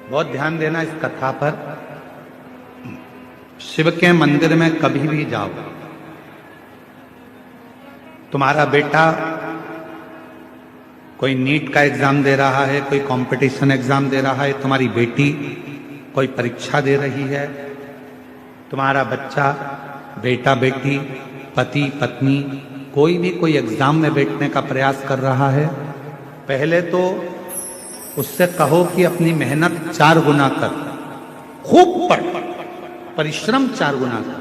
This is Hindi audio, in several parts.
बहुत ध्यान देना इस कथा पर। शिव के मंदिर में कभी भी जाओ, तुम्हारा बेटा कोई नीट का एग्जाम दे रहा है, कोई कंपटीशन एग्जाम दे रहा है, तुम्हारी बेटी कोई परीक्षा दे रही है, तुम्हारा बच्चा, बेटा बेटी, पति पत्नी, कोई भी कोई एग्जाम में बैठने का प्रयास कर रहा है, पहले तो उससे कहो कि अपनी मेहनत 4 गुना कर, खूब पढ़, परिश्रम 4 गुना कर।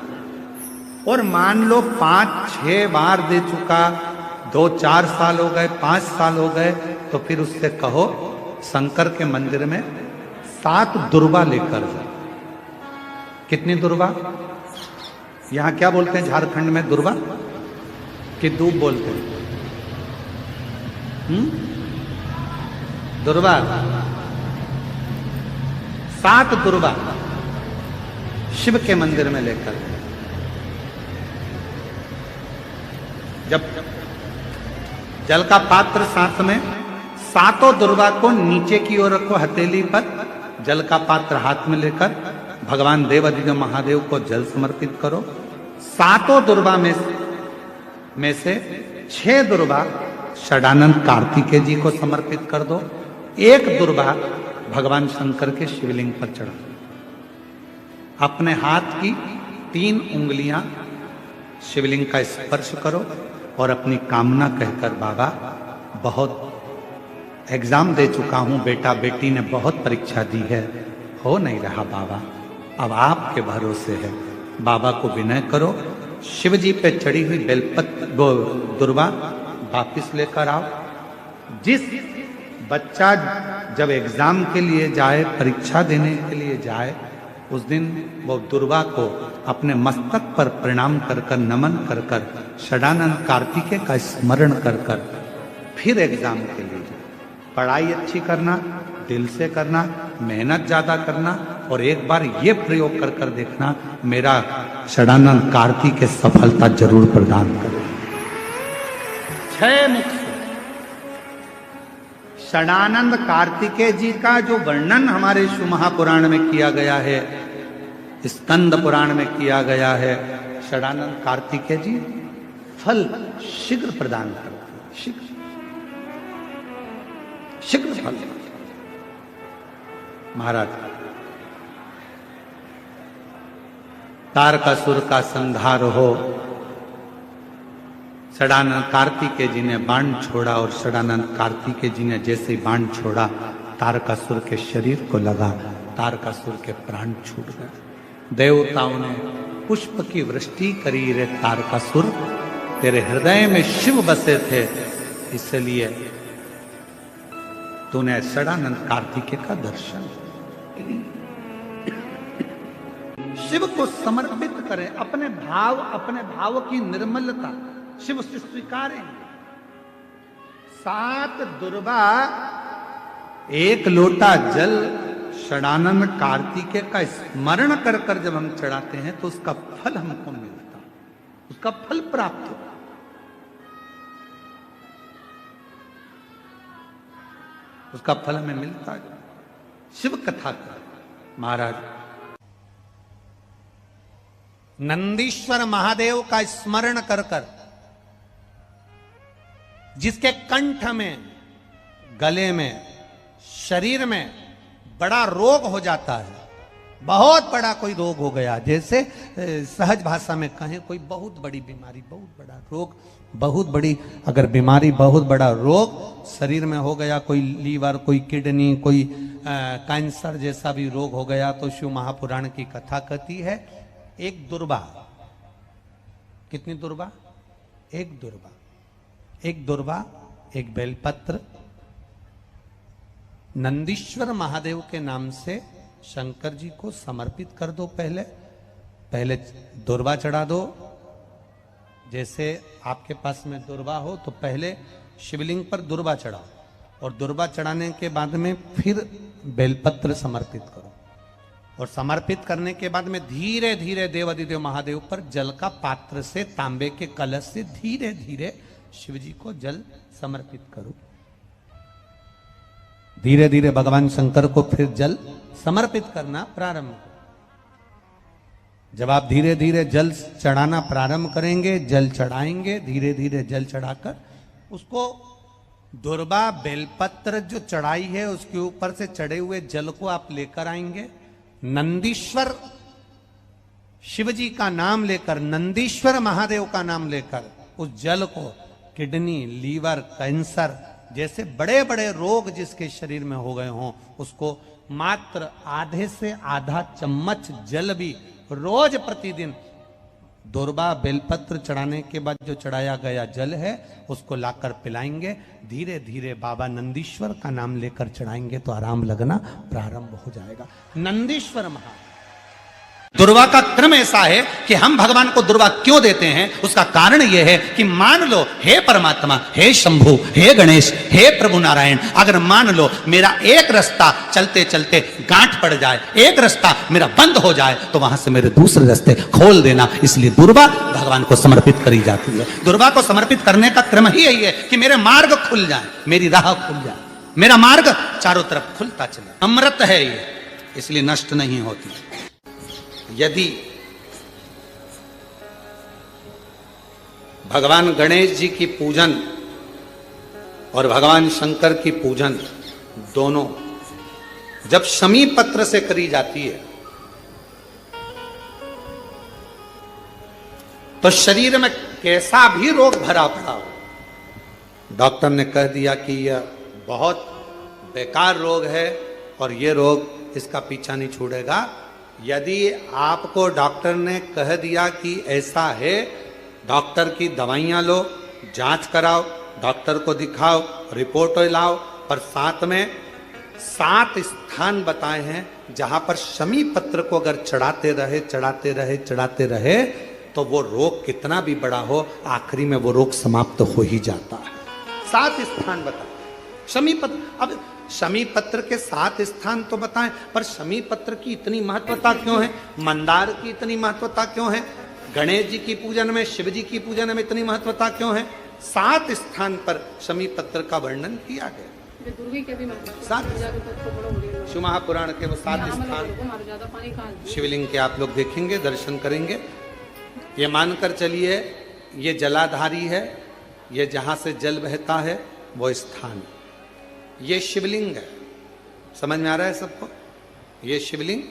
और मान लो 5-6 बार दे चुका, 2-4 साल हो गए, 5 साल हो गए, तो फिर उससे कहो शंकर के मंदिर में 7 दुर्वा लेकर जा। कितनी दुर्वा? यहां क्या बोलते हैं झारखंड में? दुर्वा कि दूब बोलते हैं? दुर्वा। 7 दुर्वा शिव के मंदिर में लेकर, जब जल का पात्र साथ में, 7 दुर्वा को नीचे की ओर रखो हथेली पर, जल का पात्र हाथ में लेकर भगवान देवादिदेव महादेव को जल समर्पित करो। 7 दुर्वा में से 6 दुर्वा षडानंद कार्तिकेय जी को समर्पित कर दो, 1 दुर्वा भगवान शंकर के शिवलिंग पर चढ़ा। अपने हाथ की 3 उंगलियां शिवलिंग का स्पर्श करो और अपनी कामना कहकर, बाबा बहुत एग्जाम दे चुका हूं, बेटा बेटी ने बहुत परीक्षा दी है, हो नहीं रहा बाबा, अब आपके भरोसे है। बाबा को विनय करो, शिव जी पे चढ़ी हुई बेलपत्र दुर्वा वापिस लेकर आओ। जिस बच्चा जब एग्जाम के लिए जाए, परीक्षा देने के लिए जाए, उस दिन वो दुर्वा को अपने मस्तक पर प्रणाम कर कर, नमन कर कर, षडानंद कार्तिकेय का स्मरण कर कर फिर एग्जाम के लिए जाए। पढ़ाई अच्छी करना, दिल से करना, मेहनत ज्यादा करना, और एक बार ये प्रयोग कर कर देखना, मेरा षडानंद कार्तिकेय सफलता जरूर प्रदान करे। 6 मुख से षडानंद कार्तिकेय जी का जो वर्णन हमारे शिव महापुराण में किया गया है, स्कंद पुराण में किया गया है, षडानंद कार्तिकेय जी फल शीघ्र प्रदान करते हैं, शीघ्र फल। महाराज, तारकासुर का संहार हो, षडानंद कार्तिकेय जी ने बाण छोड़ा, और षडानंद कार्तिकेय जी ने जैसे ही बाण छोड़ा, तारकासुर के शरीर को लगा, तारकासुर के प्राण छूट गए। देवताओं ने पुष्प की वृष्टि करी, रे तारकासुर तेरे हृदय में शिव बसे थे, इसलिए तूने षडानंद कार्तिकेय का दर्शन। शिव को समर्पित करें, अपने भाव की निर्मलता शिव से स्वीकारें। 7 दुर्वा, 1 लोटा जल षडानंद कार्तिकेय का स्मरण कर कर जब हम चढ़ाते हैं, तो उसका फल हमको मिलता, उसका फल प्राप्त होता। उसका फल हमें मिलता है। शिव कथा कर महाराज, नंदीश्वर महादेव का स्मरण कर कर, जिसके कंठ में, गले में, शरीर में बड़ा रोग हो जाता है, बहुत बड़ा कोई रोग हो गया, जैसे सहज भाषा में कहें कोई बहुत बड़ी बीमारी, बहुत बड़ा रोग, बहुत बड़ी अगर बीमारी, बहुत बड़ा रोग शरीर में हो गया, कोई लीवर, कोई किडनी, कोई कैंसर जैसा भी रोग हो गया, तो शिव महापुराण की कथा कहती है, 1 दुर्वा, कितनी दुर्वा? 1 दुर्वा, 1 दुर्वा, 1 बेलपत्र नंदीश्वर महादेव के नाम से शंकर जी को समर्पित कर दो। पहले दुर्वा चढ़ा दो। जैसे आपके पास में दुर्वा हो तो पहले शिवलिंग पर दुर्वा चढ़ाओ, और दुर्वा चढ़ाने के बाद में फिर बेलपत्र समर्पित करो, और समर्पित करने के बाद में धीरे धीरे देवादिदेव महादेव पर जल का पात्र से, तांबे के कलश से धीरे धीरे शिव जी को जल समर्पित करो। धीरे धीरे भगवान शंकर को फिर जल समर्पित करना प्रारंभ करो। जब आप धीरे धीरे जल चढ़ाना प्रारंभ करेंगे, जल चढ़ाएंगे, धीरे धीरे जल चढ़ाकर उसको दुर्वा बेलपत्र जो चढ़ाई है उसके ऊपर से चढ़े हुए जल को आप लेकर आएंगे। नंदीश्वर शिव जी का नाम लेकर, नंदीश्वर महादेव का नाम लेकर उस जल को किडनी, लीवर, कैंसर जैसे बड़े बड़े रोग जिसके शरीर में हो गए हों उसको मात्र आधे से आधा चम्मच जल भी रोज प्रतिदिन दुर्वा बेलपत्र चढ़ाने के बाद जो चढ़ाया गया जल है उसको लाकर पिलाएंगे। धीरे धीरे बाबा नंदीश्वर का नाम लेकर चढ़ाएंगे तो आराम लगना प्रारंभ हो जाएगा। नंदीश्वर महादेव। दुर्वा का क्रम ऐसा है कि हम भगवान को दुर्वा क्यों देते हैं, उसका कारण यह है कि मान लो हे परमात्मा, हे शंभु, हे गणेश, हे प्रभु नारायण, अगर मान लो मेरा एक रास्ता चलते चलते गांठ पड़ जाए, एक रास्ता मेरा बंद हो जाए, तो वहां से मेरे दूसरे रास्ते खोल देना। इसलिए दुर्वा भगवान को समर्पित करी जाती है। दुर्वा को समर्पित करने का क्रम ही यही है कि मेरे मार्ग खुल जाए, मेरी राह खुल जाए, मेरा मार्ग चारों तरफ खुलता चले। अमृत है ये, इसलिए नष्ट नहीं होती। यदि भगवान गणेश जी की पूजन और भगवान शंकर की पूजन दोनों जब शमी पत्र से करी जाती है तो शरीर में कैसा भी रोग भरा पड़ा हो, डॉक्टर ने कह दिया कि यह बहुत बेकार रोग है और यह रोग इसका पीछा नहीं छोड़ेगा, यदि आपको डॉक्टर ने कह दिया कि ऐसा है, डॉक्टर की दवाइयां लो, जांच कराओ, डॉक्टर को दिखाओ, रिपोर्ट लाओ, पर साथ में 7 स्थान बताए हैं जहां पर शमी पत्र को अगर चढ़ाते रहे चढ़ाते रहे चढ़ाते रहे तो वो रोग कितना भी बड़ा हो आखिरी में वो रोग समाप्त हो ही जाता है। 7 स्थान बताए शमी पत्र। अब शमी पत्र के 7 स्थान तो बताएं, पर शमी पत्र की इतनी महत्वता क्यों है, मंदार की इतनी महत्वता क्यों है, गणेश जी की पूजन में, शिव जी की पूजन में इतनी महत्वता क्यों है? 7 स्थान पर शमी पत्र का वर्णन किया गया। शिव महापुराण के वो 7 स्थान शिवलिंग के आप लोग देखेंगे, दर्शन करेंगे। ये मानकर चलिए ये जलाधारी है, ये जहां से जल बहता है वो स्थान, ये शिवलिंग है। समझ में आ रहा है सबको? ये शिवलिंग,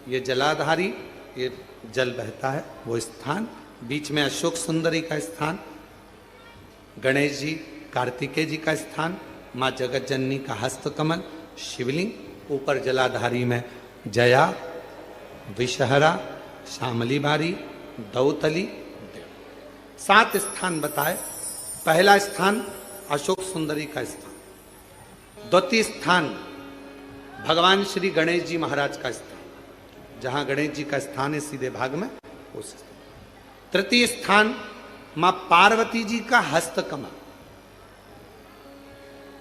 ये जलाधारी, ये जल बहता है वो स्थान, बीच में अशोक सुंदरी का स्थान, गणेश जी, कार्तिकेय जी का स्थान, माँ जगत जननी का हस्तकमल, शिवलिंग, ऊपर जलाधारी में जया, विषहरा, शामली बारी, दौतली, देव। 7 स्थान बताए। पहला स्थान अशोक सुंदरी का स्थान, द्वितीय स्थान भगवान श्री गणेश जी महाराज का स्थान, जहां गणेश जी का स्थान है सीधे भाग में उस। तृतीय स्थान मां पार्वती जी का हस्तकमल।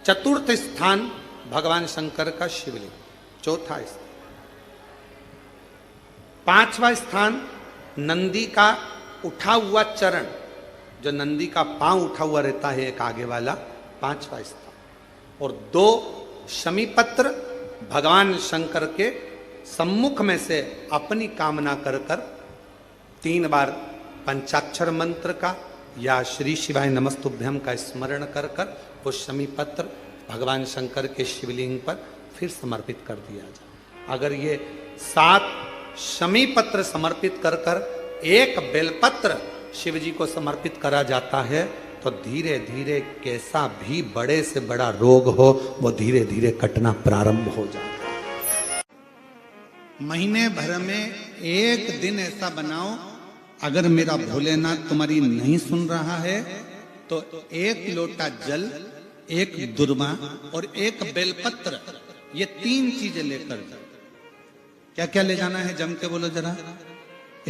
चतुर्थ स्थान भगवान शंकर का शिवलिंग। चौथा स्थान। 5वां स्थान नंदी का उठा हुआ चरण, जो नंदी का पांव उठा हुआ रहता है एक आगे वाला, 5वां स्थान। और 2 शमी पत्र भगवान शंकर के सम्मुख में से अपनी कामना कर कर 3 बार पंचाक्षर मंत्र का या श्री शिवाय नमस्तुभ्यं का स्मरण कर कर वो शमी पत्र भगवान शंकर के शिवलिंग पर फिर समर्पित कर दिया जाए। अगर ये 7 शमी पत्र समर्पित कर कर एक बेलपत्र शिव जी को समर्पित करा जाता है तो धीरे धीरे कैसा भी बड़े से बड़ा रोग हो वो धीरे धीरे कटना प्रारंभ हो जाता है। महीने भर में एक दिन ऐसा बनाओ, अगर मेरा भोलेनाथ तुम्हारी नहीं सुन रहा है तो 1 लोटा जल, 1 दुर्वा और 1 बेलपत्र, ये 3 चीजें लेकर जाओ। क्या क्या ले जाना है जम के बोलो जरा?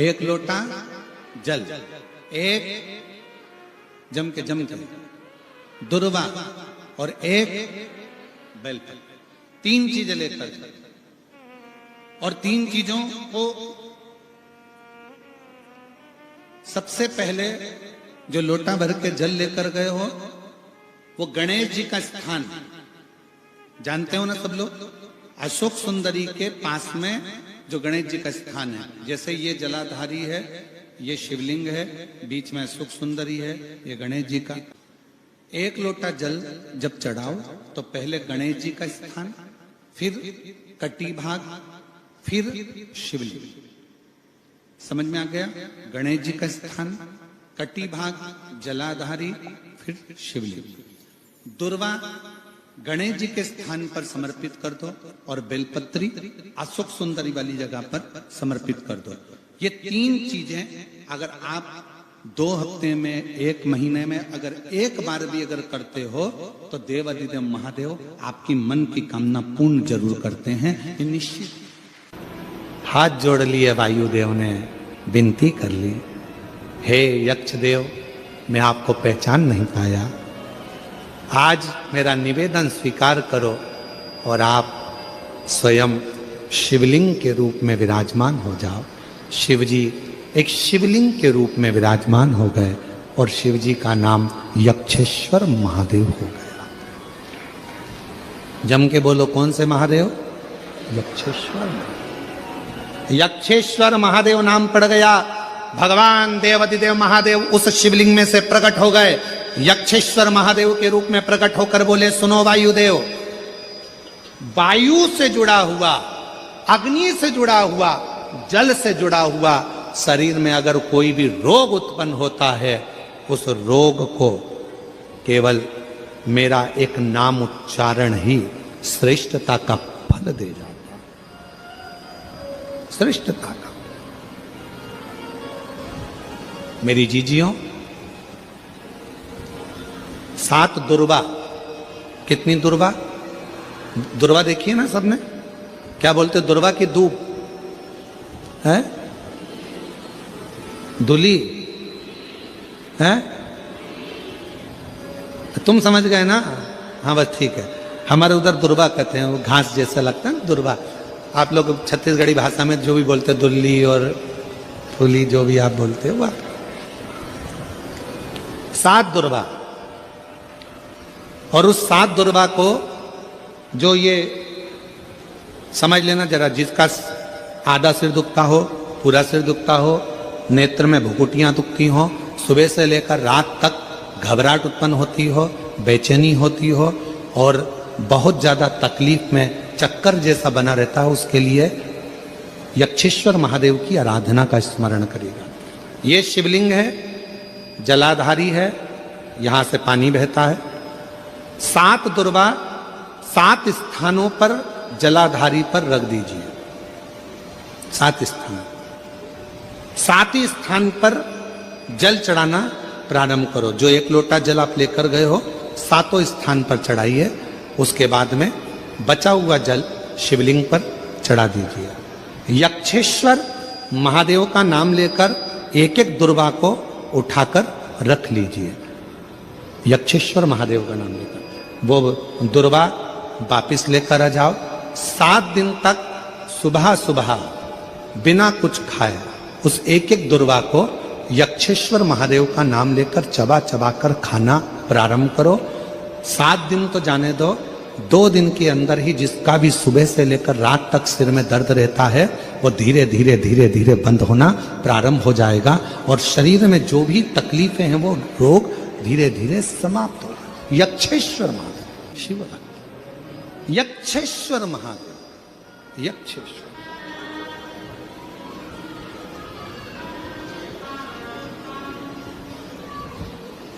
1 लोटा जल, 1 जम के दुर्वा और 1 बेलपत्र, 3 चीजें लेकर और 3 चीजों को सबसे पहले जो लोटा भर के जल लेकर गए हो वो गणेश जी का स्थान जानते हो ना सब लोग? अशोक सुंदरी के पास में जो गणेश जी का स्थान है, जैसे ये जलाधारी है, ये शिवलिंग है, बीच में अशोक सुंदरी है, ये गणेश जी का। एक लोटा जल जब चढ़ाओ तो पहले गणेश जी का स्थान, फिर कटी भाग, फिर शिवलिंग। समझ में आ गया? गणेश जी का स्थान, कटी भाग, जलाधारी, फिर शिवलिंग। दुर्वा गणेश जी के स्थान पर समर्पित कर दो और बेलपत्री अशोक सुंदरी वाली जगह पर समर्पित कर दो। ये तीन चीजें अगर आप 2 हफ्ते में, 1 महीने में अगर एक बार भी अगर करते हो तो देवाधिदेव महादेव आपकी मन की कामना पूर्ण जरूर करते हैं, ये निश्चित। हाथ जोड़ लिए वायुदेव ने, विनती कर ली, हे यक्ष देव, मैं आपको पहचान नहीं पाया, आज मेरा निवेदन स्वीकार करो और आप स्वयं शिवलिंग के रूप में विराजमान हो जाओ। शिव जी एक शिवलिंग के रूप में विराजमान हो गए और शिव जी का नाम यक्षेश्वर महादेव हो गया। जम के बोलो, कौन से महादेव? यक्षेश्वर। यक्षेश्वर महादेव नाम पड़ गया। भगवान देवाधिदेव महादेव उस शिवलिंग में से प्रकट हो गए, यक्षेश्वर महादेव के रूप में प्रकट होकर बोले, सुनो वायुदेव, वायु से जुड़ा हुआ, अग्नि से जुड़ा हुआ, जल से जुड़ा हुआ शरीर में अगर कोई भी रोग उत्पन्न होता है, उस रोग को केवल मेरा एक नाम उच्चारण ही श्रेष्ठता का फल दे जाता, श्रेष्ठता का। मेरी जीजियों, 7 दुर्वा। कितनी दुर्वा? दुर्वा देखिए ना सबने, क्या बोलते? दुर्वा की दूब है, दुली है, तुम समझ गए ना? हाँ बस ठीक है। हमारे उधर दुर्वा कहते हैं, वो घास जैसा लगता है ना दुर्वा। आप लोग छत्तीसगढ़ी भाषा में जो भी बोलते, दुल्ली और फूली, जो भी आप बोलते हो, वह 7 दुर्वा। और उस 7 दुर्वा को जो ये समझ लेना जरा, जिसका आधा सिर दुखता हो, पूरा सिर दुखता हो, नेत्र में भुकुटियां दुखती हो, सुबह से लेकर रात तक घबराहट उत्पन्न होती हो, बेचैनी होती हो और बहुत ज्यादा तकलीफ में चक्कर जैसा बना रहता है, उसके लिए यक्षेश्वर महादेव की आराधना का स्मरण करेगा। ये शिवलिंग है, जलाधारी है, यहां से पानी बहता है। 7 दुर्वा 7 स्थानों पर जलाधारी पर रख दीजिए। 7 स्थान, 7 ही स्थान पर जल चढ़ाना प्रारंभ करो। जो 1 लोटा जल आप लेकर गए हो, 7 स्थान पर चढ़ाइए। उसके बाद में बचा हुआ जल शिवलिंग पर चढ़ा दीजिए। यक्षेश्वर महादेव का नाम लेकर एक एक दुर्वा को उठाकर रख लीजिए। यक्षेश्वर महादेव का नाम लेकर वो दुर्वा वापिस लेकर आ जाओ। 7 दिन तक सुबह सुबह बिना कुछ खाए उस एक एक दुर्वा को यक्षेश्वर महादेव का नाम लेकर चबा चबा कर खाना प्रारंभ करो। 7 दिन तो जाने दो, 2 दिन के अंदर ही जिसका भी सुबह से लेकर रात तक सिर में दर्द रहता है, वो धीरे धीरे धीरे धीरे बंद होना प्रारंभ हो जाएगा और शरीर में जो भी तकलीफें हैं वो रोग धीरे धीरे समाप्त हो। यक्षेश्वर महादेव, शिव यक्षेश्वर महादेव, यक्षेश्वर।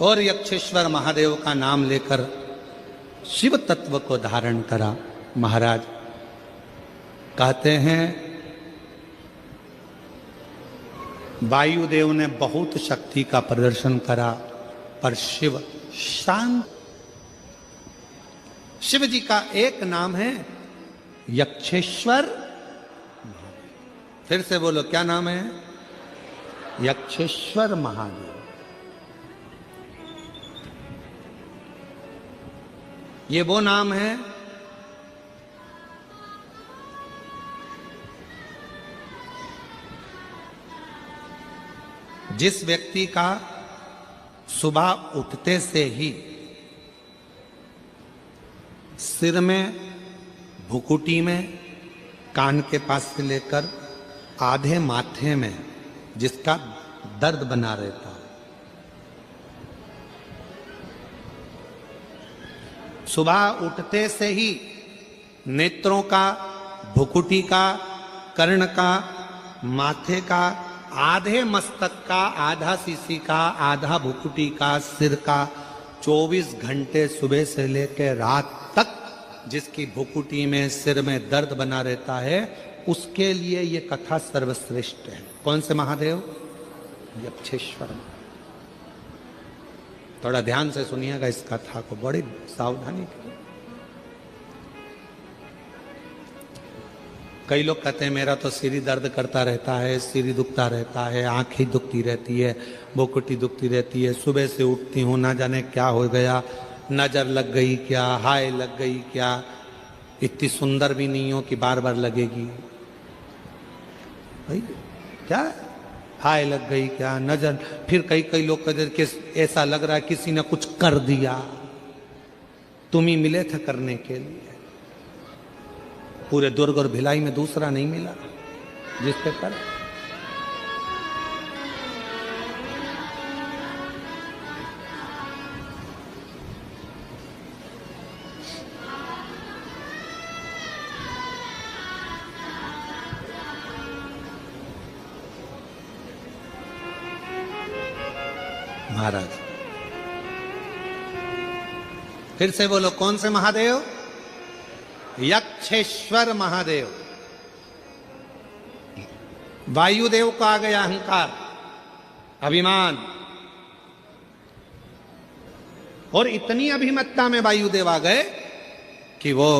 और यक्षेश्वर महादेव का नाम लेकर शिव तत्व को धारण करा। महाराज कहते हैं वायुदेव ने बहुत शक्ति का प्रदर्शन करा, पर शिव शांत। शिव जी का एक नाम है यक्षेश्वर। फिर से बोलो, क्या नाम है? यक्षेश्वर महादेव। ये वो नाम है जिस व्यक्ति का सुबह उठते से ही सिर में भुकुटी में, कान के पास से लेकर आधे माथे में जिसका दर्द बना रहता है। सुबह उठते से ही नेत्रों का, भुकुटी का, कर्ण का, माथे का, आधे मस्तक का, आधा सीसी का, आधा भुकुटी का, सिर का 24 घंटे सुबह से लेकर रात तक जिसकी भुकुटी में, सिर में दर्द बना रहता है, उसके लिए ये कथा सर्वश्रेष्ठ है। कौन से महादेव? यक्षेश्वर। थोड़ा ध्यान से सुनिएगा इस कथा को, बड़ी सावधानी के। कई लोग कहते हैं मेरा तो सिर दर्द करता रहता है, सिर दुखता रहता है, आंखें दुखती रहती है, भुकुटी दुखती रहती है, सुबह से उठती हूँ ना जाने क्या हो गया, नजर लग गई क्या, हाय लग गई क्या, इतनी सुंदर भी नहीं हो कि बार बार लगेगी। भाई क्या हाय लग गई क्या, नजर। फिर कई लोग कहते कि ऐसा लग रहा है किसी ने कुछ कर दिया, तुम ही मिले थे करने के लिए। पूरे दुर्ग और भिलाई में दूसरा नहीं मिला जिस पे कर। महाराज फिर से बोलो, कौन से महादेव? यक्षेश्वर महादेव। वायुदेव को आ गया अहंकार, अभिमान, और इतनी अभिमत्ता में वायुदेव आ गए कि वो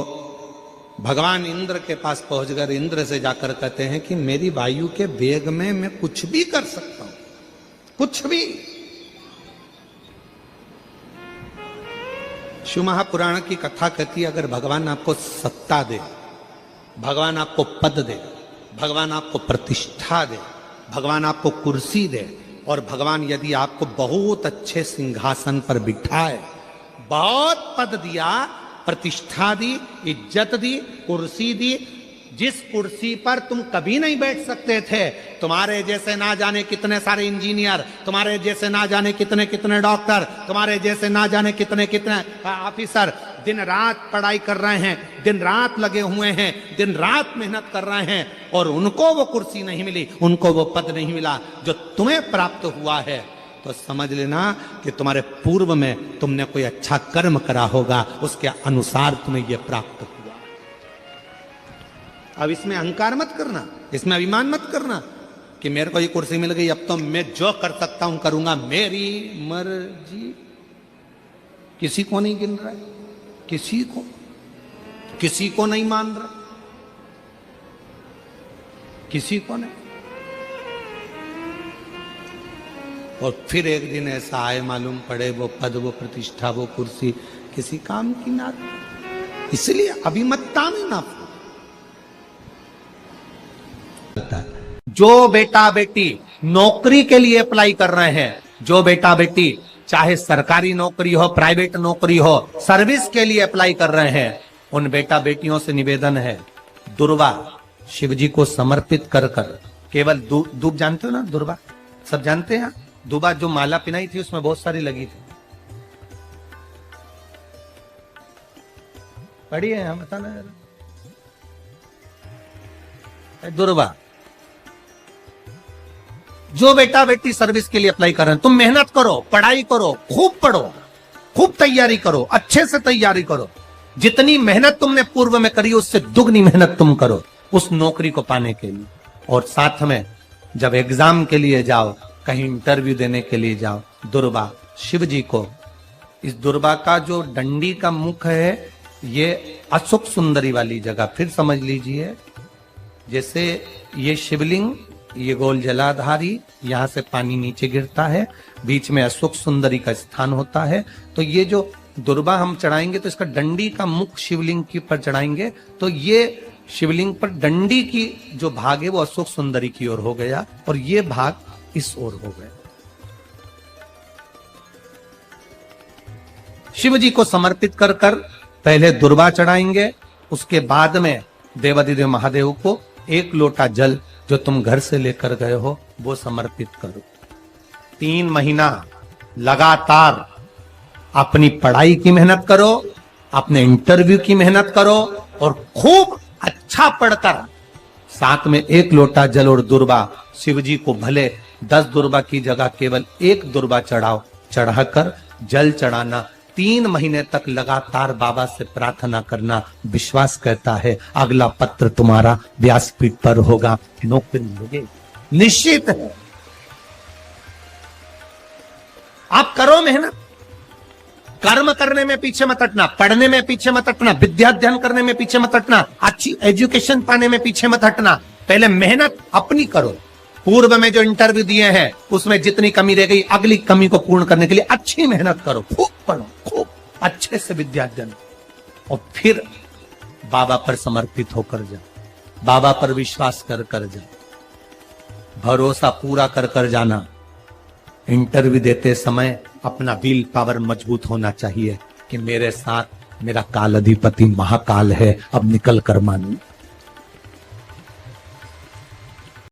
भगवान इंद्र के पास पहुंचकर इंद्र से जाकर कहते हैं कि मेरी वायु के वेग में मैं कुछ भी कर सकता हूं, कुछ भी। शिव महापुराण की कथा कहती है अगर भगवान आपको सत्ता दे, भगवान आपको पद दे, भगवान आपको प्रतिष्ठा दे, भगवान आपको कुर्सी दे, और भगवान यदि आपको बहुत अच्छे सिंहासन पर बिठाए, बहुत पद दिया, प्रतिष्ठा दी, इज्जत दी, कुर्सी दी, जिस कुर्सी पर तुम कभी नहीं बैठ सकते थे, तुम्हारे जैसे ना जाने कितने सारे इंजीनियर, तुम्हारे जैसे ना जाने कितने कितने डॉक्टर, तुम्हारे जैसे ना जाने कितने कितने ऑफिसर दिन रात पढ़ाई कर रहे हैं, दिन रात लगे हुए हैं, दिन रात मेहनत कर रहे हैं, और उनको वो कुर्सी नहीं मिली, उनको वो पद नहीं मिला जो तुम्हें प्राप्त हुआ है। तो समझ लेना कि तुम्हारे पूर्व में तुमने कोई अच्छा कर्म करा होगा, उसके अनुसार तुम्हें यह प्राप्त हुआ। अब इसमें अहंकार मत करना, इसमें अभिमान मत करना कि मेरे को ये कुर्सी मिल गई, अब तो मैं जो कर सकता हूं करूंगा, मेरी मर्जी। किसी को नहीं गिन रहा है, किसी को नहीं मान रहा, किसी को नहीं। और फिर एक दिन ऐसा आए मालूम पड़े वो पद, वो प्रतिष्ठा, वो कुर्सी किसी काम की ना। इसलिए अभिमत्ता में ना। जो बेटा बेटी नौकरी के लिए अप्लाई कर रहे हैं, जो बेटा बेटी चाहे सरकारी नौकरी हो, प्राइवेट नौकरी हो, सर्विस के लिए अप्लाई कर रहे हैं, उन बेटा बेटियों से निवेदन है, दुर्वा शिव जी को समर्पित कर कर केवल दूब जानते हो ना, दुर्वा सब जानते हैं। दुबा जो माला पिनाई थी उसमें बहुत सारी लगी थी, पढ़ी है हम, बताना जरा। दुर्वा जो बेटा बेटी सर्विस के लिए अप्लाई कर रहे हैं, तुम मेहनत करो, पढ़ाई करो, खूब पढ़ो, खूब तैयारी करो, अच्छे से तैयारी करो, जितनी मेहनत तुमने पूर्व में करी उससे दुगनी मेहनत तुम करो उस नौकरी को पाने के लिए। और साथ में जब एग्जाम के लिए जाओ, कहीं इंटरव्यू देने के लिए जाओ, दुर्वा शिव जी को, इस दुर्वा का जो डंडी का मुख है ये अशोक सुंदरी वाली जगह, फिर समझ लीजिए जैसे ये शिवलिंग, ये गोल जलाधारी, यहां से पानी नीचे गिरता है, बीच में अशोक सुंदरी का स्थान होता है। तो ये जो दुर्वा हम चढ़ाएंगे तो इसका डंडी का मुख शिवलिंग के पर चढ़ाएंगे, तो ये शिवलिंग पर डंडी की जो भाग है वो अशोक सुंदरी की ओर हो गया, और ये भाग इस ओर हो गया। शिव जी को समर्पित कर कर पहले दुर्वा चढ़ाएंगे, उसके बाद में देवाधिदेव महादेव को 1 लोटा जल जो तुम घर से लेकर गए हो वो समर्पित करो। 3 महीना लगातार अपनी पढ़ाई की मेहनत करो, अपने इंटरव्यू की मेहनत करो और खूब अच्छा पढ़कर साथ में 1 लोटा जल और दुर्बा, शिव जी को भले 10 दुर्बा की जगह केवल 1 दुर्बा चढ़ाओ, चढ़ाकर जल चढ़ाना। 3 महीने तक लगातार बाबा से प्रार्थना करना। विश्वास कहता है अगला पत्र तुम्हारा व्यासपीठ पर होगा, नौकरी मिलेगी, निश्चित है। आप करो मेहनत, कर्म करने में पीछे मत हटना, पढ़ने में पीछे मत हटना, विद्या अध्ययन करने में पीछे मत हटना, अच्छी एजुकेशन पाने में पीछे मत हटना। पहले मेहनत अपनी करो। पूर्व में जो इंटरव्यू दिए हैं उसमें जितनी कमी रह गई, अगली कमी को पूर्ण करने के लिए अच्छी मेहनत करो, खूब पढ़ो, खूब अच्छे से विद्या अध्ययन, और फिर बाबा पर समर्पित होकर जाओ, बाबा पर विश्वास कर कर जाओ, भरोसा पूरा कर कर जाना। इंटरव्यू देते समय अपना विल पावर मजबूत होना चाहिए कि मेरे साथ मेरा काल अधिपति महाकाल है, अब निकल कर मानू।